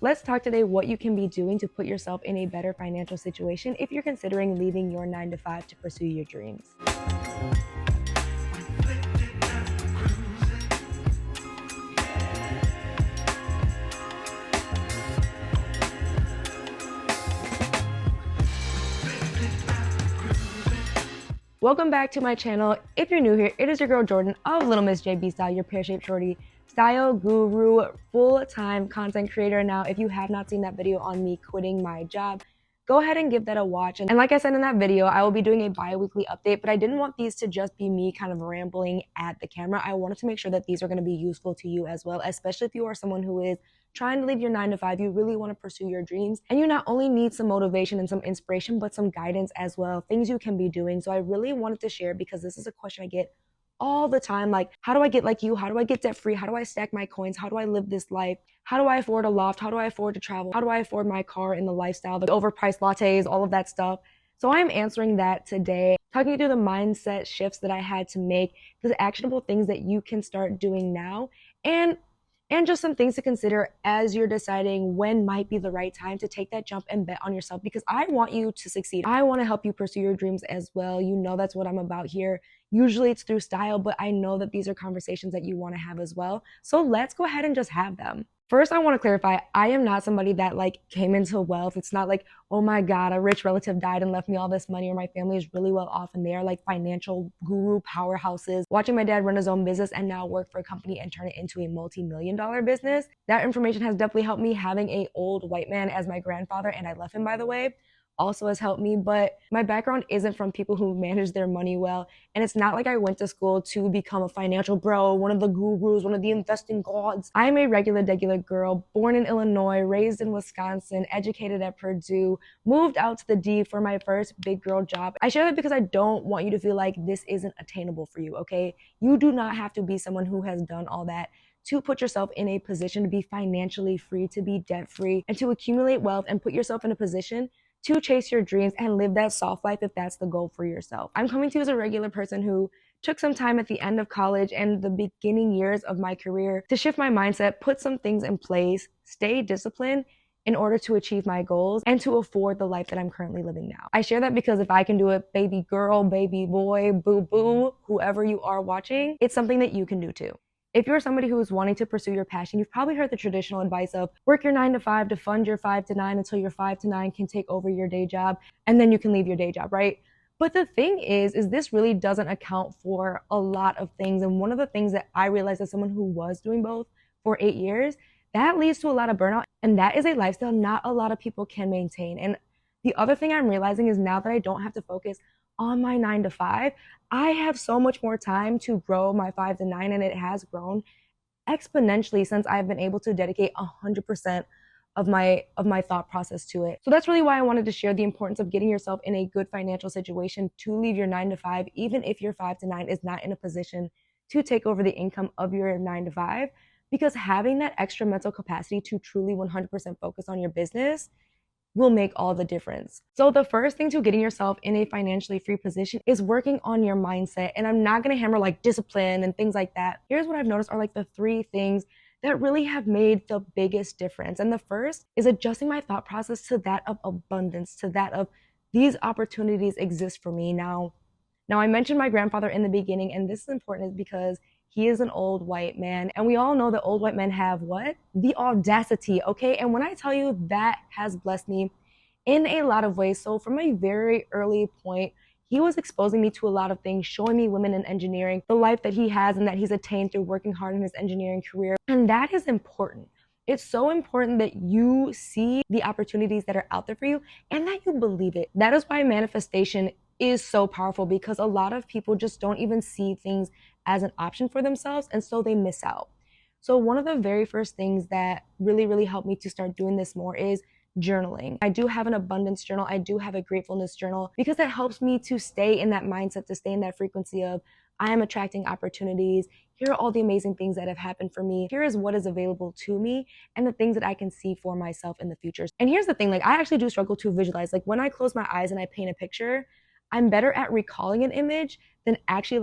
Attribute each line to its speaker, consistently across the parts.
Speaker 1: Let's talk today what you can be doing to put yourself in a better financial situation if you're considering leaving your 9 to 5 to pursue your dreams. Welcome back to my channel. If you're new here, it is your girl Jordan of Little Miss JB Style, your pear-shaped shorty, style guru, full-time content creator. Now, if you have not seen that video on me quitting my job, go ahead and give that a watch. And like I said in that video, I will be doing a bi-weekly update, but I didn't want these to just be me kind of rambling at the camera. I wanted to make sure that these are going to be useful to you as well, especially if you are someone who is trying to leave your 9 to 5, you really want to pursue your dreams. And you not only need some motivation and some inspiration, but some guidance as well, things you can be doing. So I really wanted to share because this is a question I get all the time. Like, how do I get like you? How do I get debt free? How do I stack my coins? How do I live this life? How do I afford a loft? How do I afford to travel? How do I afford my car and the lifestyle, the overpriced lattes, all of that stuff? So I am answering that today, talking you through the mindset shifts that I had to make, the actionable things that you can start doing now, and just some things to consider as you're deciding when might be the right time to take that jump and bet on yourself, because I want you to succeed. I want to help you pursue your dreams as well. You know that's what I'm about here. Usually it's through style, but I know that these are conversations that you want to have as well. So let's go ahead and just have them. First, I want to clarify, I am not somebody that came into wealth. It's not like, oh my God, a rich relative died and left me all this money, or my family is really well off and they are like financial guru powerhouses. Watching my dad run his own business and now work for a company and turn it into a multi-million-dollar business. That information has definitely helped me. Having a old white man as my grandfather, and I love him by the way, also has helped me. But my background isn't from people who manage their money well. And it's not like I went to school to become a financial bro, one of the gurus, one of the investing gods. I'm a regular, degular girl, born in Illinois, raised in Wisconsin, educated at Purdue, moved out to the D for my first big girl job. I share that because I don't want you to feel like this isn't attainable for you, okay? You do not have to be someone who has done all that to put yourself in a position to be financially free, to be debt free, and to accumulate wealth and put yourself in a position to chase your dreams and live that soft life if that's the goal for yourself. I'm coming to you as a regular person who took some time at the end of college and the beginning years of my career to shift my mindset, put some things in place, stay disciplined in order to achieve my goals and to afford the life that I'm currently living now. I share that because if I can do it, baby girl, baby boy, boo boo, whoever you are watching, it's something that you can do too. If you're somebody who is wanting to pursue your passion, you've probably heard the traditional advice of work your 9 to 5 to fund your 5 to 9 until your 5 to 9 can take over your day job, and then you can leave your day job, right? But the thing is this really doesn't account for a lot of things. And one of the things that I realized as someone who was doing both for 8 years, that leads to a lot of burnout. And that is a lifestyle not a lot of people can maintain. And the other thing I'm realizing is now that I don't have to focus on my 9 to 5, I have so much more time to grow my 5 to 9, and it has grown exponentially since I've been able to dedicate 100% of my thought process to it. So that's really why I wanted to share the importance of getting yourself in a good financial situation to leave your 9 to 5, even if your 5 to 9 is not in a position to take over the income of your 9 to 5, because having that extra mental capacity to truly 100% focus on your business will make all the difference. So the first thing to getting yourself in a financially free position is working on your mindset. And I'm not going to hammer like discipline and things like that. Here's what I've noticed are like the 3 things that really have made the biggest difference. And the first is adjusting my thought process to that of abundance, to that of these opportunities exist for me now. I mentioned my grandfather in the beginning, and this is important because he is an old white man. And we all know that old white men have what? The audacity, okay? And when I tell you, that has blessed me in a lot of ways. So from a very early point, he was exposing me to a lot of things, showing me women in engineering, the life that he has and that he's attained through working hard in his engineering career. And that is important. It's so important that you see the opportunities that are out there for you and that you believe it. That is why manifestation is so powerful, because a lot of people just don't even see things as an option for themselves, and so they miss out. So one of the very first things that really, really helped me to start doing this more is journaling. I do have an abundance journal. I do have a gratefulness journal because that helps me to stay in that mindset, to stay in that frequency of I am attracting opportunities. Here are all the amazing things that have happened for me. Here is what is available to me and the things that I can see for myself in the future. And here's the thing, I actually do struggle to visualize. When I close my eyes and I paint a picture, I'm better at recalling an image than actually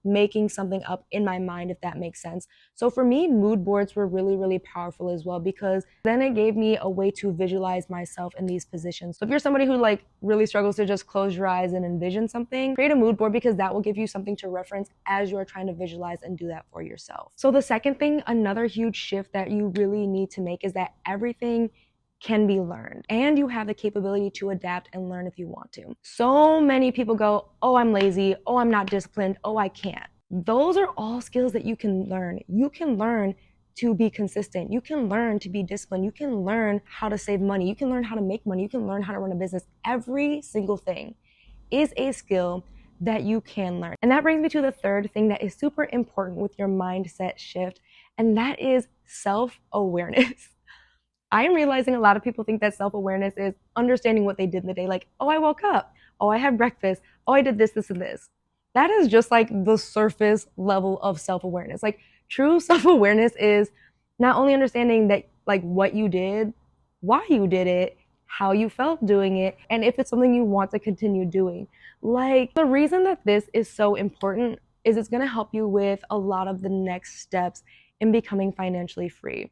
Speaker 1: making something up in my mind, if that makes sense. So for me, mood boards were really, really powerful as well, because then it gave me a way to visualize myself in these positions. So if you're somebody who like really struggles to just close your eyes and envision something, create a mood board, because that will give you something to reference as you're trying to visualize and do that for yourself. So the second thing, another huge shift that you really need to make, is that everything can be learned, and you have the capability to adapt and learn if you want to. So many people go, oh, I'm lazy, oh, I'm not disciplined, oh, I can't. Those are all skills that you can learn. You can learn to be consistent. You can learn to be disciplined. You can learn how to save money. You can learn how to make money. You can learn how to run a business. Every single thing is a skill that you can learn. And that brings me to the third thing that is super important with your mindset shift, and that is self-awareness. I am realizing a lot of people think that self-awareness is understanding what they did in the day. Like, oh, I woke up. Oh, I had breakfast. Oh, I did this, this, and this. That is just like the surface level of self-awareness. Like, true self-awareness is not only understanding that, like, what you did, why you did it, how you felt doing it, and if it's something you want to continue doing. Like, the reason that this is so important is it's going to help you with a lot of the next steps in becoming financially free.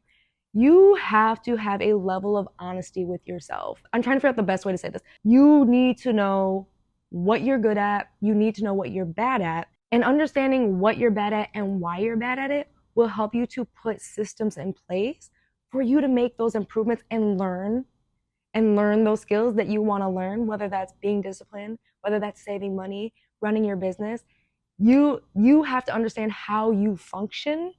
Speaker 1: You have to have a level of honesty with yourself. I'm trying to figure out the best way to say this. You need to know what you're good at. You need to know what you're bad at. And understanding what you're bad at and why you're bad at it will help you to put systems in place for you to make those improvements and learn those skills that you want to learn, whether that's being disciplined, whether that's saving money, running your business. You have to understand how you function,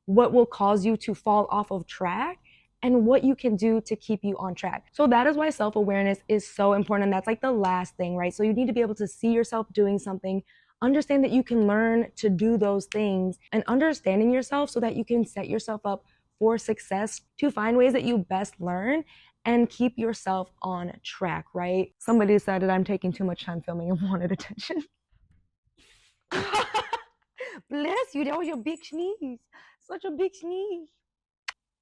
Speaker 1: what will cause you to fall off of track, and what you can do to keep you on track. So that is why self-awareness is so important. And that's like the last thing, right? So you need to be able to see yourself doing something, understand that you can learn to do those things, and understanding yourself so that you can set yourself up for success, to find ways that you best learn and keep yourself on track, right? Somebody decided I'm taking too much time filming and wanted attention. Bless you, that was your big sneeze. Such a big sneeze.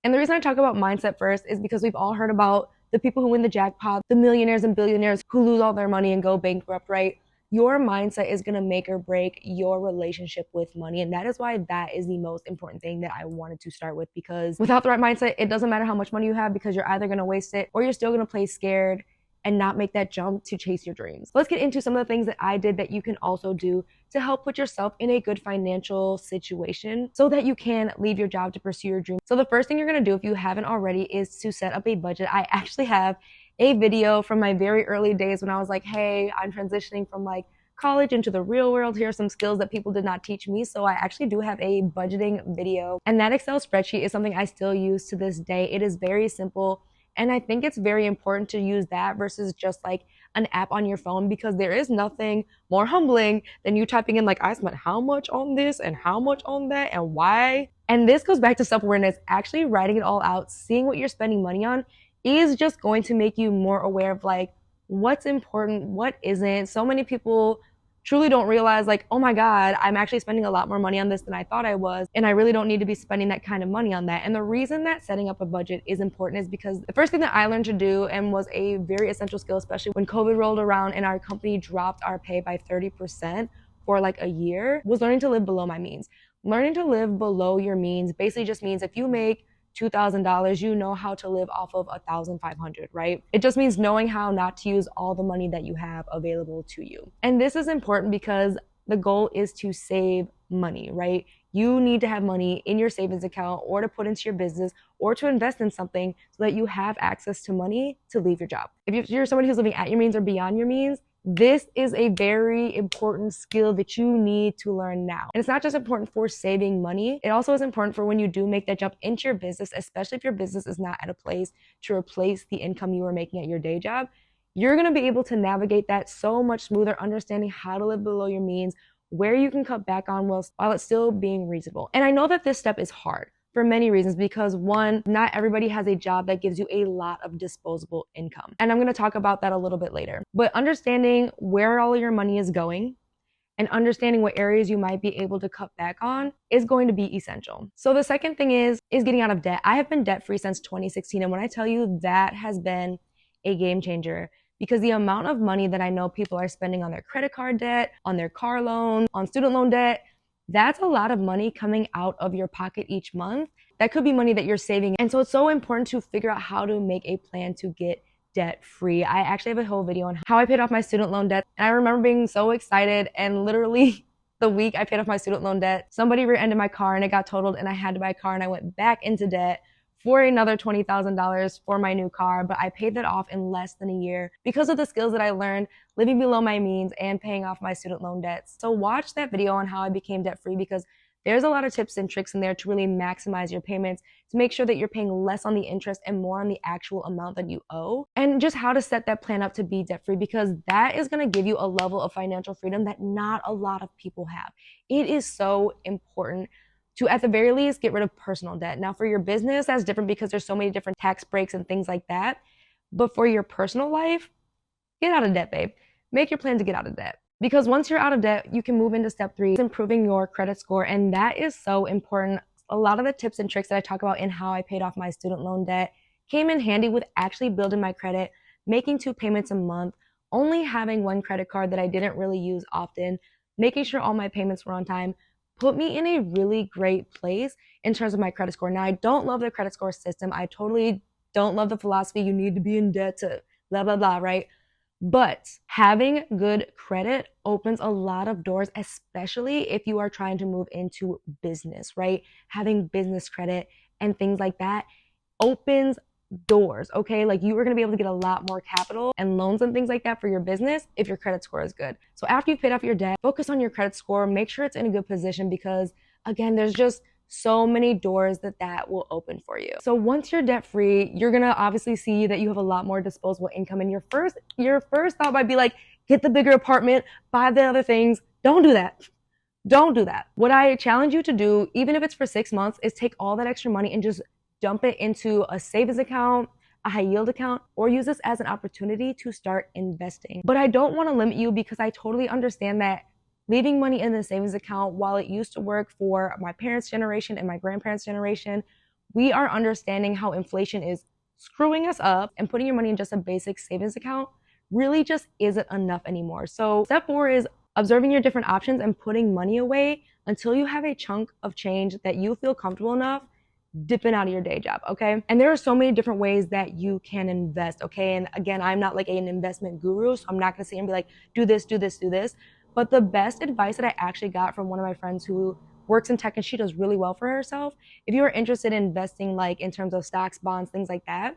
Speaker 1: And the reason I talk about mindset first is because we've all heard about the people who win the jackpot, the millionaires and billionaires who lose all their money and go bankrupt, right? Your mindset is going to make or break your relationship with money. And that is why that is the most important thing that I wanted to start with, because without the right mindset, it doesn't matter how much money you have, because you're either going to waste it or you're still going to play scared and not make that jump to chase your dreams. Let's get into some of the things that I did that you can also do to help put yourself in a good financial situation so that you can leave your job to pursue your dream. So the first thing you're gonna do, if you haven't already, is to set up a budget. I actually have a video from my very early days when I was like, hey, I'm transitioning from like college into the real world. Here are some skills that people did not teach me. So I actually do have a budgeting video, and that Excel spreadsheet is something I still use to this day. It is very simple. And I think it's very important to use that versus just like an app on your phone, because there is nothing more humbling than you typing in like, I spent how much on this and how much on that and why. And this goes back to self-awareness. Actually writing it all out, seeing what you're spending money on, is just going to make you more aware of like what's important, what isn't. So many people truly don't realize like, oh my God, I'm actually spending a lot more money on this than I thought I was, and I really don't need to be spending that kind of money on that. And the reason that setting up a budget is important is because the first thing that I learned to do, and was a very essential skill, especially when COVID rolled around and our company dropped our pay by 30% for like a year, was learning to live below my means. Learning to live below your means basically just means if you make $2,000, you know how to live off of $1,500, right? It just means knowing how not to use all the money that you have available to you. And this is important because the goal is to save money, right? You need to have money in your savings account or to put into your business or to invest in something so that you have access to money to leave your job. If you're somebody who's living at your means or beyond your means, this is a very important skill that you need to learn now. And it's not just important for saving money. It also is important for when you do make that jump into your business, especially if your business is not at a place to replace the income you were making at your day job. You're going to be able to navigate that so much smoother, understanding how to live below your means, where you can cut back on while it's still being reasonable. And I know that this step is hard for many reasons, because one, not everybody has a job that gives you a lot of disposable income. And I'm going to talk about that a little bit later. But understanding where all of your money is going and understanding what areas you might be able to cut back on is going to be essential. So the second thing is getting out of debt. I have been debt-free since 2016. And when I tell you, that has been a game changer, because the amount of money that I know people are spending on their credit card debt, on their car loan, on student loan debt, that's a lot of money coming out of your pocket each month. That could be money that you're saving. And so it's so important to figure out how to make a plan to get debt free. I actually have a whole video on how I paid off my student loan debt. And I remember being so excited, and literally the week I paid off my student loan debt, somebody rear-ended my car and it got totaled, and I had to buy a car, and I went back into debt for another $20,000 for my new car. But I paid that off in less than a year because of the skills that I learned living below my means and paying off my student loan debts. So watch that video on how I became debt free, because there's a lot of tips and tricks in there to really maximize your payments, to make sure that you're paying less on the interest and more on the actual amount that you owe, and just how to set that plan up to be debt free, because that is going to give you a level of financial freedom that not a lot of people have. It is so important to, at the very least, get rid of personal debt. Now, for your business, that's different because there's so many different tax breaks and things like that. But for your personal life, get out of debt, babe. Make your plan to get out of debt. Because once you're out of debt, you can move into step 3, improving your credit score. And that is so important. A lot of the tips and tricks that I talk about in how I paid off my student loan debt came in handy with actually building my credit, making 2 payments a month, only having 1 credit card that I didn't really use often, making sure all my payments were on time, put me in a really great place in terms of my credit score. Now, I don't love the credit score system. I totally don't love the philosophy you need to be in debt to blah, blah, blah, right? But having good credit opens a lot of doors, especially if you are trying to move into business, right? Having business credit and things like that opens doors, okay? Like, you are going to be able to get a lot more capital and loans and things like that for your business if your credit score is good. So after you've paid off your debt, focus on your credit score, make sure it's in a good position, because again, there's just so many doors that will open for you. So once you're debt free, you're gonna obviously see that you have a lot more disposable income, and your first thought might be like, get the bigger apartment, buy the other things. Don't do that. Don't do that. What I challenge you to do, even if it's for 6 months, is take all that extra money and just dump it into a savings account, a high yield account, or use this as an opportunity to start investing. But I don't want to limit you, because I totally understand that leaving money in the savings account, while it used to work for my parents' generation and my grandparents' generation, we are understanding how inflation is screwing us up, and putting your money in just a basic savings account really just isn't enough anymore. So step 4 is observing your different options and putting money away until you have a chunk of change that you feel comfortable enough dipping out of your day job, okay? And there are so many different ways that you can invest, okay? And again, I'm not like an investment guru, so I'm not gonna sit here and be like, do this, do this, do this. But the best advice that I actually got from one of my friends who works in tech and she does really well for herself, if you are interested in investing, like in terms of stocks, bonds, things like that,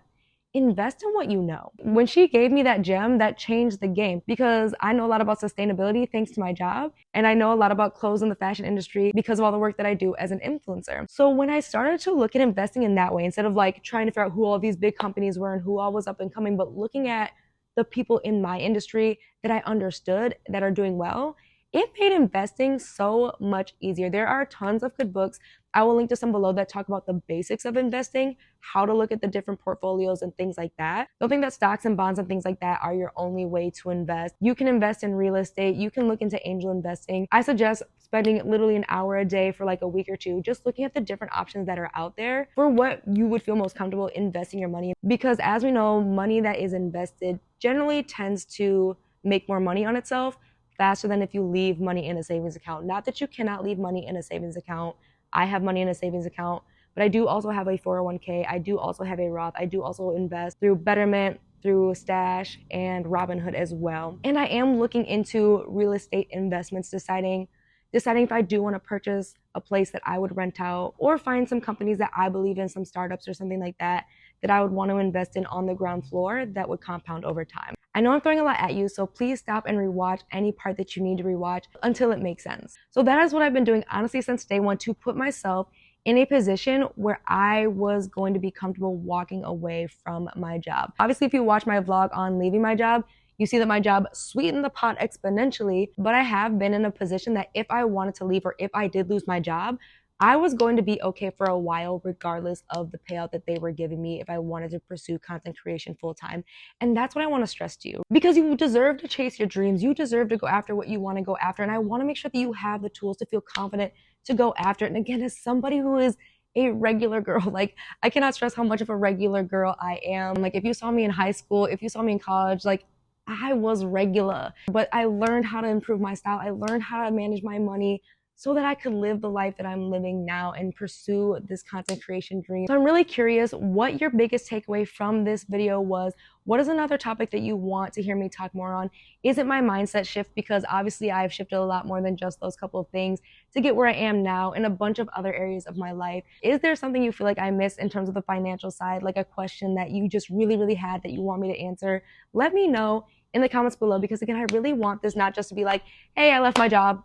Speaker 1: invest in what you know. When she gave me that gem, that changed the game, because I know a lot about sustainability thanks to my job, and I know a lot about clothes in the fashion industry because of all the work that I do as an influencer. So when I started to look at investing in that way, instead of like trying to figure out who all these big companies were and who all was up and coming, but looking at the people in my industry that I understood that are doing well, it made investing so much easier. There are tons of good books. I will link to some below that talk about the basics of investing, how to look at the different portfolios and things like that. Don't think that stocks and bonds and things like that are your only way to invest. You can invest in real estate. You can look into angel investing. I suggest spending literally an hour a day for like a week or two, just looking at the different options that are out there for what you would feel most comfortable investing your money in. Because as we know, money that is invested generally tends to make more money on itself faster than if you leave money in a savings account. Not that you cannot leave money in a savings account. I have money in a savings account, but I do also have a 401k. I do also have a Roth. I do also invest through Betterment, through Stash, and Robinhood as well. And I am looking into real estate investments, deciding if I do want to purchase a place that I would rent out, or find some companies that I believe in, some startups or something like that I would want to invest in on the ground floor that would compound over time. I know I'm throwing a lot at you, so please stop and rewatch any part that you need to rewatch until it makes sense. So that is what I've been doing, honestly, since day one, to put myself in a position where I was going to be comfortable walking away from my job. Obviously, if you watch my vlog on leaving my job, you see that my job sweetened the pot exponentially, but I have been in a position that if I wanted to leave, or if I did lose my job, I was going to be okay for a while, regardless of the payout that they were giving me if I wanted to pursue content creation full time. And that's what I want to stress to you, because you deserve to chase your dreams. You deserve to go after what you want to go after. And I want to make sure that you have the tools to feel confident to go after it. And again, as somebody who is a regular girl, like, I cannot stress how much of a regular girl I am. Like, if you saw me in high school, if you saw me in college, like, I was regular, but I learned how to improve my style. I learned how to manage my money so that I could live the life that I'm living now and pursue this content creation dream. So I'm really curious what your biggest takeaway from this video was. What is another topic that you want to hear me talk more on? Is it my mindset shift? Because obviously I've shifted a lot more than just those couple of things to get where I am now in a bunch of other areas of my life. Is there something you feel like I missed in terms of the financial side, like a question that you just really had that you want me to answer? Let me know in the comments below, because again, I really want this not just to be like, hey, I left my job.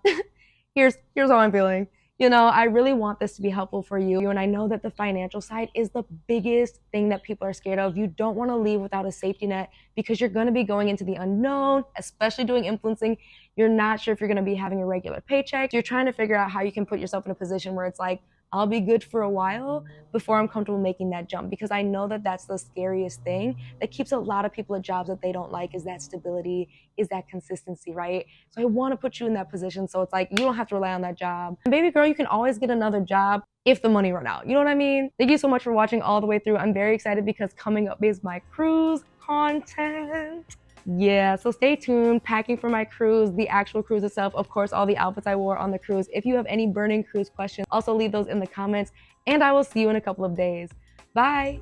Speaker 1: here's how I'm feeling. You know, I really want this to be helpful for you. And I know that the financial side is the biggest thing that people are scared of. You don't want to leave without a safety net because you're going to be going into the unknown, especially doing influencing. You're not sure if you're going to be having a regular paycheck. You're trying to figure out how you can put yourself in a position where it's like, I'll be good for a while before I'm comfortable making that jump, because I know that that's the scariest thing that keeps a lot of people at jobs that they don't like, is that stability, is that consistency, right? So I want to put you in that position so it's like you don't have to rely on that job. And baby girl, you can always get another job if the money run out. You know what I mean? Thank you so much for watching all the way through. I'm very excited because coming up is my cruise content. Yeah, so stay tuned. Packing for my cruise, the actual cruise itself, of course, all the outfits I wore on the cruise. If you have any burning cruise questions, also leave those in the comments, and I will see you in a couple of days. Bye.